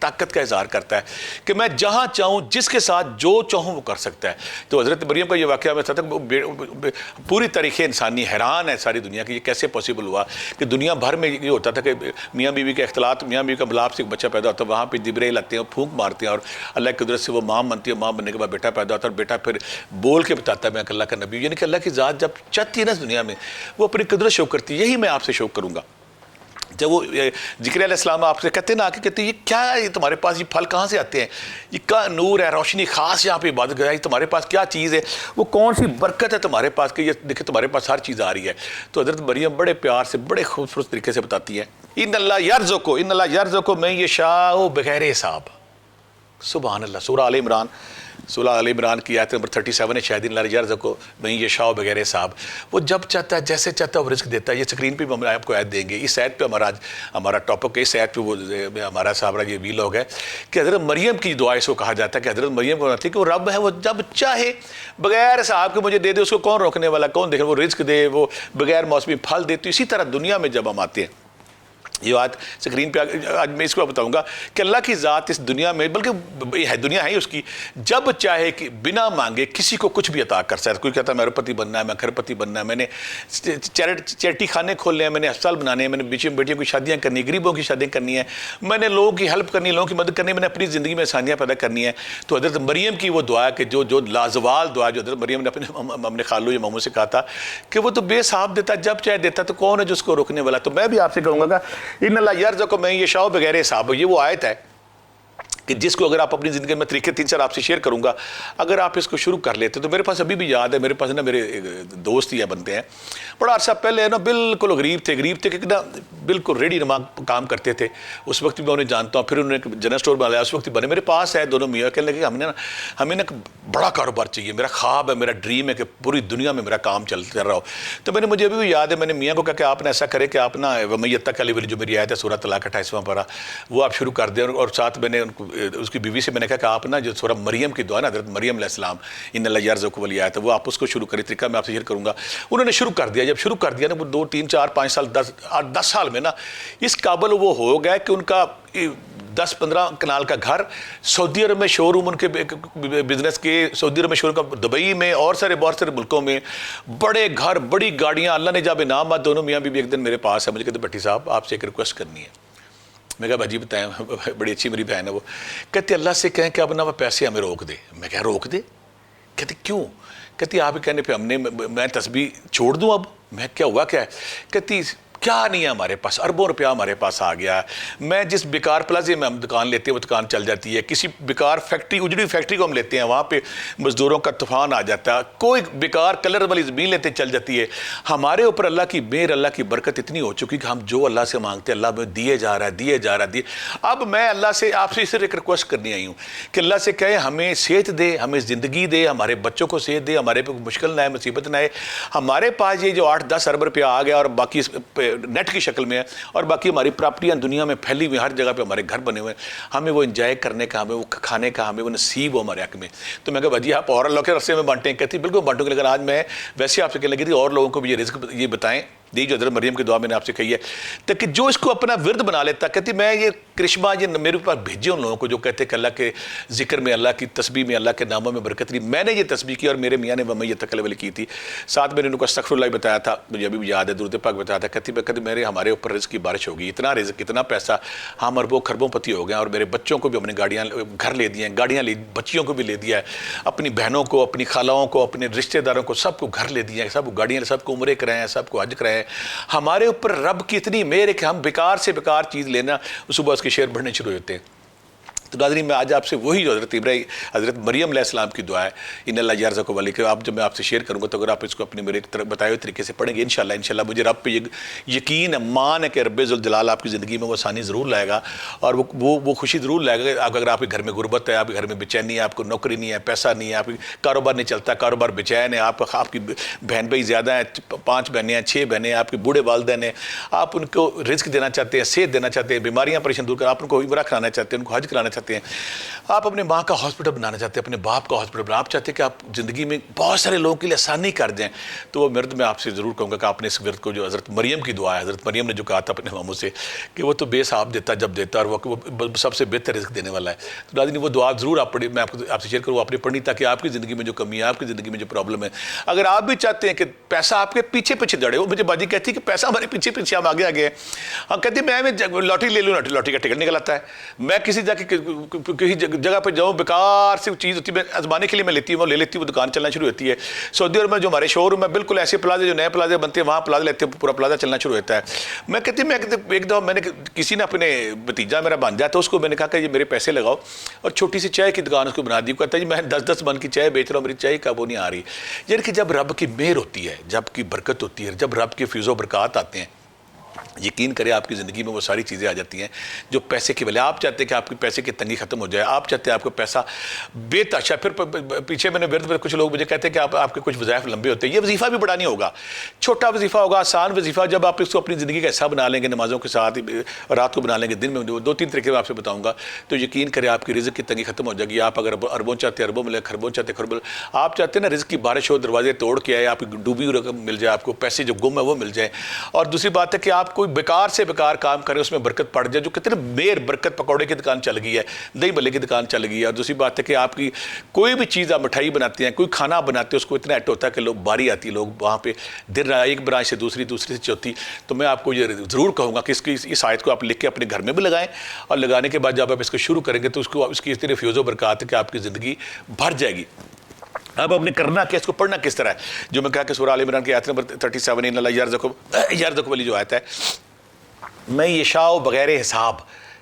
طاقت کا اظہار کرتا ہے کہ میں جہاں چاہوں جس کے ساتھ جو چاہوں وہ کر سکتا ہے. تو حضرت مریم کا یہ واقعہ میں تھا پوری تاریخ انسانی حیران ہے ساری دنیا کی یہ کیسے پاسبل ہوا کہ دنیا بھر میں یہ ہوتا تھا کہ میاں بیوی کے اختلاط، میاں بیوی کا ملاپ سے ایک بچہ پیدا ہوتا ہے، وہاں پہ جبرائیل آتے ہیں پھونک مارتے ہیں اور اللہ کی قدرت سے وہ ماں بنتی ہے، ماں بننے کے بعد بیٹا پیدا ہوتا ہے اور بیٹا پھر بول کے بتاتا ہے میں اللہ کا نبی. یعنی کہ اللہ کی ذات جب چاہتی ہے نا اس دنیا میں وہ اپنی قدرت شو کرتی ہے. یہی میں آپ سے شو کروں گا. جب وہ ذکر علیہ السلام آپ سے کہتے ہیں نا کہ کہتے ہیں یہ کیا ہے، یہ تمہارے پاس یہ پھل کہاں سے آتے ہیں، یہ کا نور ہے، روشنی خاص یہاں پہ عبادت ہے، تمہارے پاس کیا چیز ہے، وہ کون سی برکت ہے تمہارے پاس کہ یہ دیکھیں تمہارے پاس ہر چیز آ رہی ہے. تو حضرت مریم بڑے پیار سے بڑے خوبصورت طریقے سے بتاتی ہیں ان اللہ یرزقو من یشاء بغیر حساب. سبحان اللہ. سورہ آل عمران کی آیت نمبر 37 ہے شاید اللہ یرزقو من یشاء بغیر حساب. وہ جب چاہتا ہے جیسے چاہتا ہے وہ رزق دیتا ہے. یہ اسکرین پہ بھی ہم آپ کو آیت دیں گے. اس آیت پہ ہمارا ٹاپک ہے. اس آیت پہ وہ ہمارا صحابہ یہ بھی لوگ ہے کہ حضرت مریم کی دعا اس کو کہا جاتا ہے کہ حضرت مریم کو تھی کہ وہ رب ہے، وہ جب چاہے بغیر حساب کے مجھے دے دے، اس کو کون روکنے والا، کون دیکھے، وہ رزق دے، وہ بغیر موسمی پھل دے. تو اسی طرح دنیا میں جب ہم آتے ہیں یہ بات اسکرین پہ آج میں اس کو بتاؤں گا کہ اللہ کی ذات اس دنیا میں بلکہ دنیا ہے اس کی جب چاہے کہ بنا مانگے کسی کو کچھ بھی عطا کر سکتا ہے. کوئی کہتا ہے میں روپتی بننا ہے، میں کھرپتی بننا ہے، میں نے چیریٹی خانے کھولنے ہیں، میں نے ہسپتال بنانے ہیں، میں نے بیٹیوں کی شادیاں کرنی ہے، غریبوں کی شادیاں کرنی ہے، میں نے لوگوں کی ہیلپ کرنی ہے، لوگوں کی مدد کرنی ہے، میں نے اپنی زندگی میں آسانیاں پیدا کرنی ہے. تو حضرت مریم کی وہ دعا کہ جو لازوال دعا جو حضرت مریم نے اپنے خالو یا ماموں سے کہا تھا کہ وہ تو بے حساب دیتا، جب چاہے دیتا، تو کون ہے جو اس کو روکنے والا. تو میں بھی آپ سے کہوں گا کہ ان اللہ یرزقو من یشاء بغیر حساب. یہ وہ آیت ہے کہ جس کو اگر آپ اپنی زندگی میں طریقے 3-4 آپ سے شیئر کروں گا، اگر آپ اس کو شروع کر لیتے تو میرے پاس ابھی بھی یاد ہے، میرے پاس نا میرے دوست یا بنتے ہیں بڑا عرصہ پہلے نا بالکل غریب تھے کہ نا بالکل ریڈی نما کام کرتے تھے. اس وقت بھی میں انہیں جانتا ہوں. پھر انہوں نے جنرل اسٹور بنایا، اس وقت بنے. میرے پاس ہے دونوں میاں، کہنے لگے ہمیں نا بڑا کاروبار چاہیے، میرا خواب ہے، میرا ڈریم ہے کہ پوری دنیا میں میرا کام چلتا رہا ہو. تو مجھے ابھی بھی یاد ہے میں نے میاں کو کہا کہ آپ نے ایسا کرے کہ آپ نا وَمَن يَتَّقِ اللَّهَ جو میری آیت ہے سورۃ طلاق 28واں پارہ وہ آپ شروع کر دیں. اور ساتھ میں نے اس کی بیوی سے میں نے کہا کہ آپ نا جو سورہ مریم کی دعا نا حضرت مریم علیہ السلام ان اللہ یرزقو والی آیت ہے وہ آپ اس کو شروع کریں. طریقہ میں آپ سے شیئر کروں گا. انہوں نے شروع کر دیا. جب شروع کر دیا نا وہ 2 3 4 5 سال 10 سال میں نا اس قابل وہ ہو گیا کہ ان کا 10-15 کنال کا گھر سعودی عرب میں شو روم ان کے بزنس کے، سعودی عرب میں شو روم کا، دبئی میں اور بہت سارے ملکوں میں بڑے گھر بڑی گاڑیاں. اللہ نے جب انعام دونوں میاں بیوی ایک دن میرے پاس ہے، مجھے کہتے بھٹی صاحب آپ سے ایک ریکویسٹ کرنی ہے. میں کہا بھاجی بتائیں. بڑی اچھی میری بہن ہے وہ. کہتے اللہ سے کہیں کہ اب نا وہ پیسے ہمیں روک دے. میں کہا روک دے؟ کہتے کیوں؟ کہتی آپ کہنے پہ میں تسبیح چھوڑ دوں اب؟ میں کیا ہوا کیا ہے؟ کہتی کیا نہیں ہے ہمارے پاس، اربوں روپیہ ہمارے پاس آ گیا. میں جس بیکار پلازے میں ہم دکان لیتے ہیں وہ دکان چل جاتی ہے. کسی بیکار فیکٹری اجڑی فیکٹری کو ہم لیتے ہیں وہاں پہ مزدوروں کا طوفان آ جاتا ہے. کوئی بیکار کلر والی زمین لیتے چل جاتی ہے. ہمارے اوپر اللہ کی مہر اللہ کی برکت اتنی ہو چکی کہ ہم جو اللہ سے مانگتے ہیں اللہ میں دیے جا رہا ہے. اب میں اللہ سے آپ سے صرف ایک ریکویسٹ کرنی آئی ہوں کہ اللہ سے کہے ہمیں صحت دے، ہمیں زندگی دے، ہمارے بچوں کو صحت دے، ہمارے پہ مشکل نہ آئے، مصیبت نہ آئے. ہمارے پاس یہ جو 8-10 ارب روپیہ آ گیا اور باقی نیٹ کی شکل میں ہے اور باقی ہماری پراپرٹیاں دنیا میں پھیلی ہوئی ہر جگہ پہ ہمارے گھر بنے ہوئے ہیں، ہمیں وہ انجوائے کرنے کا، ہمیں وہ کھانے کا، ہمیں وہ نصیب ہو ہمارے حق میں. تو میں کہا بھاجی آپ اور اللہ کے راستے میں بانٹیں؟ کہتی بالکل بانٹوں گے، لیکن آج میں ویسے آپ سے کہنے لگی تھی اور لوگوں کو بھی یہ رزق یہ بتائیں دی جو حضرت مریم کی دعا میں نے آپ سے کہی ہے تاکہ جو اس کو اپنا ورد بنا لیتا. کہتی میں یہ کرشمہ یہ میرے پاس بھیجے ان لوگوں کو جو کہتے ہیں کہ اللہ کے ذکر میں، اللہ کی تسبیح میں، اللہ کے ناموں میں برکت رہی. میں نے یہ تسبیح کی اور میرے میاں نے وَمَن يَتَّقِ اللَّهَ والی کی تھی. ساتھ میں نے ان کو استغفر اللہ بتایا تھا، مجھے ابھی بھی یاد ہے، درود پاک بتایا تھا. کہتی میرے ہمارے اوپر رزق کی بارش ہوگی، اتنا رزق اتنا پیسہ، ہم اربوں خربوں پتی ہو گئے. اور میرے بچوں کو بھی ہم نے گھر لے دیے ہیں، گاڑیاں لی، بچیوں کو بھی لے دیا ہے، اپنی بہنوں کو، اپنی خالوں کو، اپنے رشتہ داروں کو، سب کو گھر لے دیا ہے، سب کو گاڑیاں، سب کو عمرے کرائے ہیں، سب کو حج کرائے ہیں. ہمارے اوپر رب کی اتنی مہر ہے کہ ہم بیکار سے بیکار چیز لینا صبح اس کے شعر بڑھنے شروع ہوتے ہیں. تو ناظرین میں آج آپ سے وہی جو حضرت مریم علیہ السلام کی دعا ہے ان اللہ یرزقو والی کہ آپ جب میں آپ سے شیئر کروں گا تو اگر آپ اس کو اپنے میرے بتائے ہوئے طریقے سے پڑھیں گے انشاءاللہ مجھے رب پہ یقین ہے، مان ہے کہ رب ذوالجلال آپ کی زندگی میں وہ آسانی ضرور لائے گا اور وہ خوشی ضرور لائے گا. اگر آپ کے گھر میں غربت ہے، آپ کے گھر میں بے چینی ہے، آپ کو نوکری نہیں ہے، پیسہ نہیں ہے، آپ کا کاروبار نہیں چلتا، کاروبار بے چین ہے، آپ کی بہن بھائی زیادہ ہیں، 5 بہنیں ہیں، 6 بہنیں ہیں، آپ کے بوڑھے والدین ہیں، آپ ان کو رزق دینا چاہتے ہیں، صحت دینا چاہتے ہیں، بیماریاں پریشان دور کر آپ ان کو عمرہ کرانا چاہتے ہیں، ان کو حج کرانا چاہتے ہیں, آپ اپنے ماں کا ہاسپٹل بنانا چاہتے ہیں, اپنے باپ کا ہاسپٹل بنانا, آپ چاہتے ہیں کہ آپ زندگی میں بہت سارے لوگوں کے لیے آسانی کر دیں, تو وہ ورد میں آپ سے ضرور کہوں گا کہ آپ نے اس ورد کو, جو حضرت مریم کی دعا ہے, حضرت مریم نے جو کہا تھا اپنے ماموں سے کہ وہ تو بے حساب دیتا جب دیتا, اور وہ سب سے بہتر رزق دینے والا ہے. تو ناظرین وہ دعا ضرور آپ پڑھی, میں آپ سے شیئر کروں, آپ نے پڑھنی تاکہ آپ کی زندگی میں جو کمی ہے, آپ کی زندگی میں جو پرابلم ہے, اگر آپ بھی چاہتے ہیں کہ پیسہ آپ کے پیچھے پیچھے دوڑے. وہ مجھے باجی کہتی ہے کہ پیسہ ہمارے پیچھے پیچھے ہم آگے آگے ہیں. ہم کہتے ہیں میں لاٹری لے لوں, لاٹری کا ٹکٹ نکل آتا ہے. میں کسی جا کے کسی جگہ پہ جاؤں, بیکار سے چیز ہوتی ہے, میں آزمانے کے لیے میں لیتی ہوں, وہ لے لیتی ہوں, وہ دکان چلنا شروع ہوتی ہے. سعودی عرب میں جو ہمارے شو روم ہے بالکل ایسے پلازے, جو نئے پلازے بنتے ہیں وہاں پلازے لیتے ہیں, پورا پلازا چلنا شروع ہوتا ہے. میں کہتی ہوں, ایک دفعہ میں نے کسی نے اپنے بھتیجا میرا بن جاتا, اس کو میں نے کہا کہ یہ میرے پیسے لگاؤ, اور چھوٹی سی چائے کی دکان اس کو بنا دی. کہتا ہے جی میں 10 من کی چائے بیچ رہا ہوں, میری چائے کا وہ نہیں آ رہی. یعنی کہ جب رب کی مہر ہوتی ہے, جب کی برکت ہوتی ہے, جب رب کے فیض و برکات آتے ہیں, یقین کریں آپ کی زندگی میں وہ ساری چیزیں آ جاتی ہیں جو پیسے کی وجہ. آپ چاہتے ہیں کہ آپ کی پیسے کی تنگی ختم ہو جائے, آپ چاہتے ہیں آپ کو پیسہ بے تحاشا. پھر پیچھے میں نے ورد میں کچھ لوگ مجھے کہتے ہیں کہ آپ کے کچھ وظائف لمبے ہوتے ہیں. یہ وظیفہ بھی بڑا نہیں ہوگا, چھوٹا وظیفہ ہوگا, آسان وظیفہ. جب آپ اس کو اپنی زندگی کا حصہ بنا لیں گے, نمازوں کے ساتھ رات کو بنا لیں گے, دن میں 2-3 طریقے میں آپ سے بتاؤں گا, تو یقین کریں آپ کی رزق کی تنگی ختم ہو جائے گی. آپ اگر اربوں چاہتے ہیں اربوں ملے, خربوں چاہتے ہیں خربوں, آپ چاہتے ہیں نا رزق کی بارش ہو, دروازے توڑ کے آئے, آپ کی ڈوبی ہوئی رقم مل جائے, آپ کو پیسے جو گم ہے وہ مل جائے. اور دوسری بات ہے کہ آپ کوئی بیکار سے بیکار کام کریں, اس میں برکت پڑ جائے. جو کہتے ہیں میر برکت, پکوڑے کی دکان چل گئی ہے, دہی بھلے کی دکان چل گئی ہے. اور دوسری بات ہے کہ آپ کی کوئی بھی چیز, آپ مٹھائی بناتے ہیں, کوئی کھانا بناتے ہیں, اس کو اتنا ایٹ ہوتا ہے کہ لوگ باری آتی ہے, لوگ وہاں پہ دن رہا ایک برانچ سے دوسری سے چوتھی. تو میں آپ کو یہ ضرور کہوں گا کہ اس آیت کو آپ لکھ کے اپنے گھر میں بھی لگائیں, اور لگانے کے بعد جب آپ اس کو شروع کریں گے تو اس کی اتنی فیض و برکات ہے کہ آپ کی زندگی بھر جائے گی. اب آپ نے کرنا کیا, اس کو پڑھنا کس طرح ہے, جو میں کہا کہ سورہ آل عمران کی آیت نمبر 37, ان اللہ یرزق والی جو آیت ہے, میں یشاء بغیر حساب,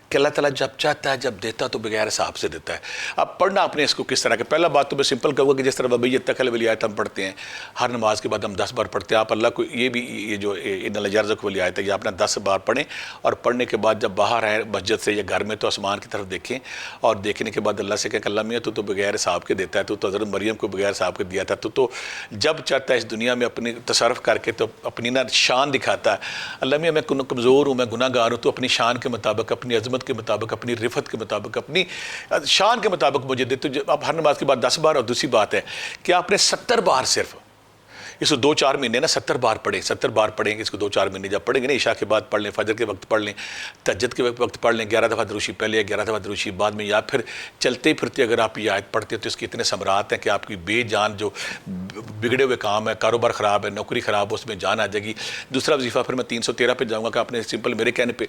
کہ اللہ تعالیٰ جب چاہتا ہے, جب دیتا تو بغیر حساب سے دیتا ہے. اب پڑھنا آپ نے اس کو کس طرح کہ پہلا بات تو میں سمپل کہوں گا کہ جس طرح وَمَن یَتَّقِ والی آیت ہم پڑھتے ہیں, ہر نماز کے بعد ہم 10 بار پڑھتے ہیں. آپ اللہ کو یہ بھی, یہ جو ان اللہ یرزق والی آیت ہے, یہ آپ نے 10 بار پڑھیں, اور پڑھنے کے بعد جب باہر آئیں مسجد سے یا گھر میں تو آسمان کی طرف دیکھیں, اور دیکھنے کے بعد اللہ سے کہیں کہ اللہ میاں تو بغیر حساب کے دیتا ہے, تو حضرت مریم کو بغیر حساب کے دیا تھا, تو جب چاہتا ہے اس دنیا میں اپنی تصرف کر کے تو اپنی نا شان دکھاتا ہے. اللہ میاں میں کمزور ہوں, میں گناہ گار ہوں, تو اپنی شان کے مطابق, اپنی عظمت کے مطابق, اپنی رفت کے مطابق, اپنی شان کے مطابق مجھے دے. تو آپ ہر نماز کے بعد 10 بار, اور دوسری بات ہے کہ آپ نے 70 بار صرف اس کو 2-4 مہینے نا 70 بار پڑھیں, 70 بار پڑھیں گے اس کو 2-4 مہینے. جب پڑھیں گے نا عشاء کے بعد پڑھ لیں, فجر کے وقت پڑھ لیں, تہجد کے وقت پڑھ لیں, 11 دفعہ دروشی پہلے, 11 دفعہ دروشی بعد میں, یا پھر چلتے پھرتے اگر آپ یہ آیت پڑھتے ہیں تو اس کے اتنے ثمرات ہیں کہ آپ کی بے جان جو بگڑے ہوئے کام ہے, کاروبار خراب ہے, نوکری خراب ہے, اس میں جان آ جائے گی. دوسرا وظیفہ پھر میں 313 پہ جاؤں گا کہ آپ نے سمپل میرے کہنے پہ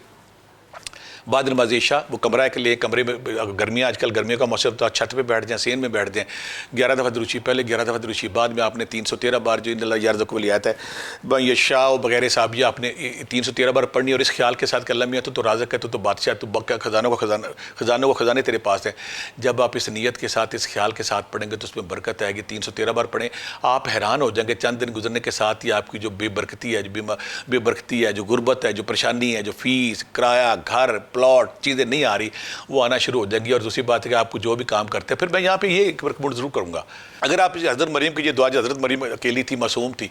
بعد نماز عشاء وہ کمرہ کے لیے, کمرے میں گرمیاں, آج کل گرمیوں کا موسم تو چھت پہ بیٹھ جائیں, سین میں بیٹھ جائیں, 11 دفعہ دروشی پہلے, 11 دفعہ دروشی بعد میں, آپ نے 313 بار جو ان اللہ یرزق والی آیت ہے یشاء بغیر حساب, یہ آپ نے 313 بار پڑھنی, اور اس خیال کے ساتھ کہ اللہ میاں تو رازق ہے, تو بادشاہ, تو خزانوں و خزانے تیرے پاس ہیں. جب آپ اس نیت کے ساتھ, اس خیال کے ساتھ پڑھیں گے تو اس میں برکت آئے گی. 313 بار پڑھیں, آپ حیران ہو جائیں گے چند دن گزرنے کے ساتھ ہی آپ کی جو بے برکتی ہے, جو بے برکتی ہے, جو غربت ہے, جو پریشانی ہے, جو فیس, کرایہ, گھر, پلاٹ, چیزیں نہیں آ رہی, وہ آنا شروع ہو جائیں گی. اور دوسری بات ہے کہ آپ کو جو بھی کام کرتے ہیں, پھر میں یہاں پہ یہ ایک ریکمنڈ ضرور کروں گا, اگر آپ حضرت مریم کی یہ دعا, جو حضرت مریم اکیلی تھی, معصوم تھی,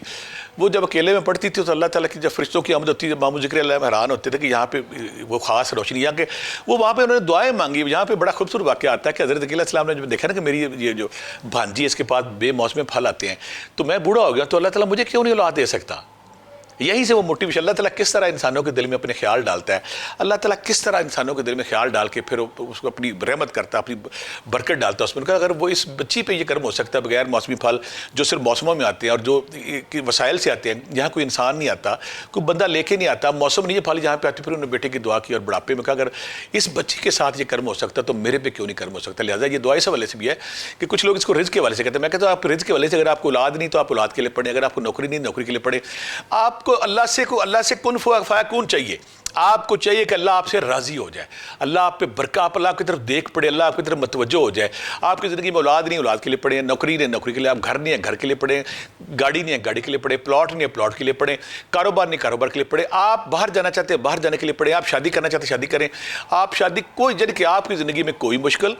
وہ جب اکیلے میں پڑھتی تھی تو اللہ تعالیٰ کی جب فرشتوں کی آمد ہوتی ہے, مامو ذکر اللہ میں حیران ہوتے تھے کہ یہاں پہ وہ خاص روشنی, یہاں کہ وہ وہاں پہ انہوں نے دعائیں مانگی. یہاں پہ بڑا خوبصورت واقعہ آتا ہے کہ حضرت علیہ السلام نے جب دیکھا نا کہ میری یہ جو بھانجی, اس کے پاس بے موسم پھل آتے ہیں, تو میں بوڑھا ہو گیا, تو اللہ تعالیٰ مجھے کیوں نہیں اولاد دے سکتا. یہیں سے وہ موٹیویشن, اللہ تعالیٰ کس طرح انسانوں کے دل میں اپنے خیال ڈالتا ہے, اللہ تعالیٰ کس طرح انسانوں کے دل میں خیال ڈال کے پھر اس کو اپنی رحمت کرتا ہے, اپنی برکت ڈالتا ہے اس میں. کہا اگر وہ اس بچی پہ یہ کرم ہو سکتا ہے بغیر موسمی پھل جو صرف موسموں میں آتے ہیں اور جو وسائل سے آتے ہیں, یہاں کوئی انسان نہیں آتا, کوئی بندہ لے کے نہیں آتا, موسم نہیں ہے پھل یہاں پہ آتی, پھر انہوں نے بیٹے کی دعا کی اور بڑھاپے میں کہا اگر اس بچی کے ساتھ یہ کرم ہو سکتا تو میرے پہ کیوں نہیں کرم ہو سکتا. لہٰذا یہ دعا اس حوالے سے بھی ہے کہ کچھ لوگ اس کو رزق کے حوالے سے کہتے ہیں. میں کہتا ہوں آپ رزق کے حوالے سے, اگر آپ کو اولاد نہیں تو آپ اولاد کے لیے پڑھیں, اگر آپ کو نوکری نہیں نوکری کے لیے پڑھیں. آپ کو اللہ سے کن فیکون چاہیے, آپ کو چاہیے کہ اللہ آپ سے راضی ہو جائے, اللہ آپ پہ برکت, آپ اللہ کی طرف دیکھ پڑے, اللہ آپ کی طرف متوجہ ہو جائے. آپ کی زندگی میں اولاد نہیں, اولاد کے لیے پڑھیں, نوکری نہیں, نوکری کے لیے, آپ گھر نہیں ہے, گھر کے لیے پڑھیں, گاڑی نہیں ہے, گاڑی کے لیے پڑھیں, پلاٹ نہیں ہے, پلاٹ کے لیے پڑھیں, کاروبار نہیں, کاروبار کے لیے پڑھیں, آپ باہر جانا چاہتے ہیں, باہر جانے کے لیے پڑھیں, آپ شادی کرنا چاہتے ہیں, شادی کریں, آپ شادی کوئی, یعنی کہ آپ کی زندگی میں کوئی مشکل,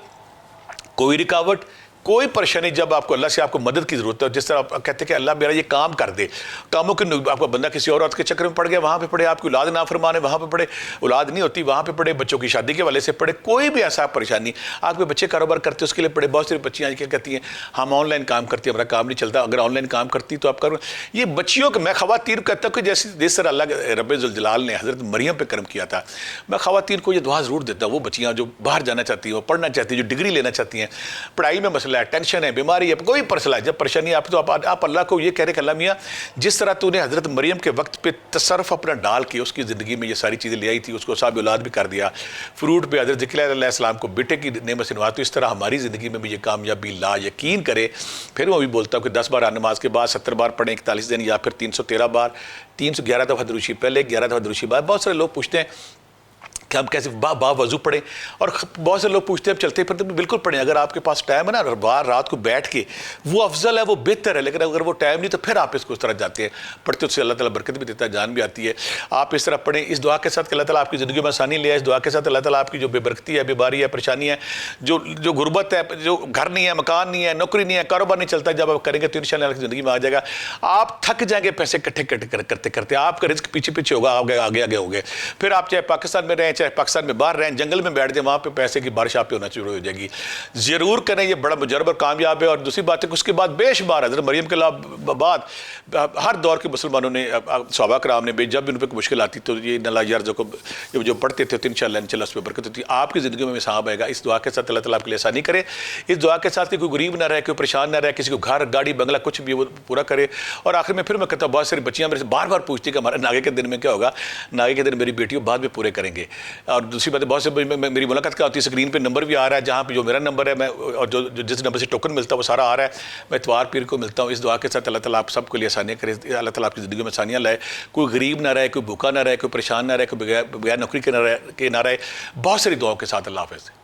کوئی رکاوٹ, کوئی پریشانی جب آپ کو اللہ سے آپ کو مدد کی ضرورت ہے، جس طرح آپ کہتے ہیں کہ اللہ میرا یہ کام کر دے، کاموں کے آپ کا بندہ کسی اور عورت کے چکر میں پڑ گیا، وہاں پہ پڑے، آپ کی اولاد نافرمان ہے وہاں پہ پڑے، اولاد نہیں ہوتی وہاں پہ پڑے، بچوں کی شادی کے والے سے پڑے، کوئی بھی ایسا پریشانی، آپ کے بچے کاروبار کرتے ہیں اس کے لیے پڑے، بہت ساری بچیاں آج کل کہتی ہیں ہم آن لائن کام کرتی ہیں، ہمارا کام نہیں چلتا، اگر آن لائن کام کرتی تو آپ کرو، یہ بچیوں کے، میں خواتین کہتا ہوں کہ جس طرح اللہ رب ذوالجلال نے حضرت مریم پہ کرم کیا تھا، میں خواتین کو یہ دعا ضرور دیتا ہوں، وہ بچیاں جو باہر جانا چاہتی ہیں، وہ پڑھنا چاہتی ہیں، جو ڈگری لینا چاہتی ہیں، پڑھائی میں مسئلہ ہے، ٹینشن ہے، بیماری ہے، کوئی مسئلہ ہے، جب پریشانی آپ تو آپ اللہ کو یہ کہہ رہے کہ اللہ میاں جس طرح تو نے حضرت مریم کے وقت پہ تصرف اپنا ڈال کے اس کی زندگی میں یہ ساری چیزیں لے آئی تھی، اس کو صاحب اولاد بھی کر دیا، فروٹ پہ حضرت ذکر علیہ السلام کو بیٹے کی نعمت سے نوازا، تو اس طرح ہماری زندگی میں بھی یہ کامیابی لا یقین کرے۔ پھر میں بھی بولتا ہوں کہ 10 بار نماز کے بعد 70 بار پڑھیں 41 دن، یا پھر 313 بار، 311 دفعہ درود شریف پہلے، 11 دفعہ درود شریف بعد۔ بہت سارے لوگ پوچھتے ہیں کہ ہم کیسے با وضو پڑھیں، اور بہت سے لوگ پوچھتے ہیں چلتے پھرتے بالکل پڑھیں، اگر آپ کے پاس ٹائم ہے نا باہر رات کو بیٹھ کے، وہ افضل ہے، وہ بہتر ہے، لیکن اگر وہ ٹائم نہیں تو پھر آپ اس کو اس طرح جاتے ہیں پڑھتے، اس سے اللہ تعالیٰ برکت بھی دیتا ہے، جان بھی آتی ہے۔ آپ اس طرح پڑھیں اس دعا کے ساتھ کہ اللہ تعالیٰ آپ کی زندگی میں آسانی لے آئے، اس دعا کے ساتھ اللہ تعالیٰ آپ کی جو بے برکتی ہے، بیماری ہے، پریشانی ہے، جو غربت ہے، جو گھر نہیں ہے، مکان نہیں ہے، نوکری نہیں ہے، کاروبار نہیں چلتا، جب آپ کریں گے تو انشاءاللہ اللہ کی زندگی میں آ جائے گا۔ آپ تھک جائیں گے پیسے اکٹھے کرتے کرتے، آپ کا رزق پیچھے پیچھے ہوگا، آگے ہوگے، پھر آپ چاہے پاکستان میں رہیں چاہے پاکستان میں باہر رہیں، جنگل میں بیٹھ جائیں، وہاں پہ پیسے کی بارش آپ پہ ہونا شروع ہو جائے گی۔ ضرور کریں، یہ بڑا مجرب اور کامیاب ہے۔ اور دوسری بات ہے کہ اس کے بعد بے شمار حضرت مریم کے بعد ہر دور کے مسلمانوں نے، صحابہ کرام نے بھی، جب بھی ان پہ کوئی مشکل آتی تو یہ نلا یرزو کو جو پڑھتے تھے تو انشاءاللہ اس پہ برکت ہوتی ہے۔ آپ کی زندگی میں صحابہ آئے گا، اس دعا کے ساتھ اللہ تعالیٰ آپ کے لیے آسانی کرے، اس دعا کے ساتھ کہ کوئی غریب نہ رہے، کوئی پریشان نہ رہے، کسی کو گھر گاڑی بنگلہ کچھ بھی وہ پورا کرے۔ اور آخر میں پھر میں کہتا ہوں، بہت ساری بچیاں میرے سے بار بار پوچھتی کہ ہمارے ناگے کے دن میں کیا ہوگا، ناگے کے دن میری بیٹیوں بعد میں پورے کریں گے۔ اور دوسری بات ہے، بہت سے میری ملاقات کیا ہوتی ہے، اسکرین پہ نمبر بھی آ رہا ہے، جہاں پہ جو میرا نمبر ہے، میں اور جو جس نمبر سے ٹوکن ملتا ہے وہ سارا آ رہا ہے، میں اتوار پیر کو ملتا ہوں۔ اس دعا کے ساتھ اللہ تعالیٰ آپ سب کے لیے آسانیاں کرے، اللہ تعالیٰ آپ کی زندگی میں آسانیاں لائے، کوئی غریب نہ رہے، کوئی بھوکا نہ رہے، کوئی پریشان نہ رہے، کوئی بغیر نوکری کے نہ رہے۔ بہت ساری دعاؤں کے ساتھ اللہ حافظ۔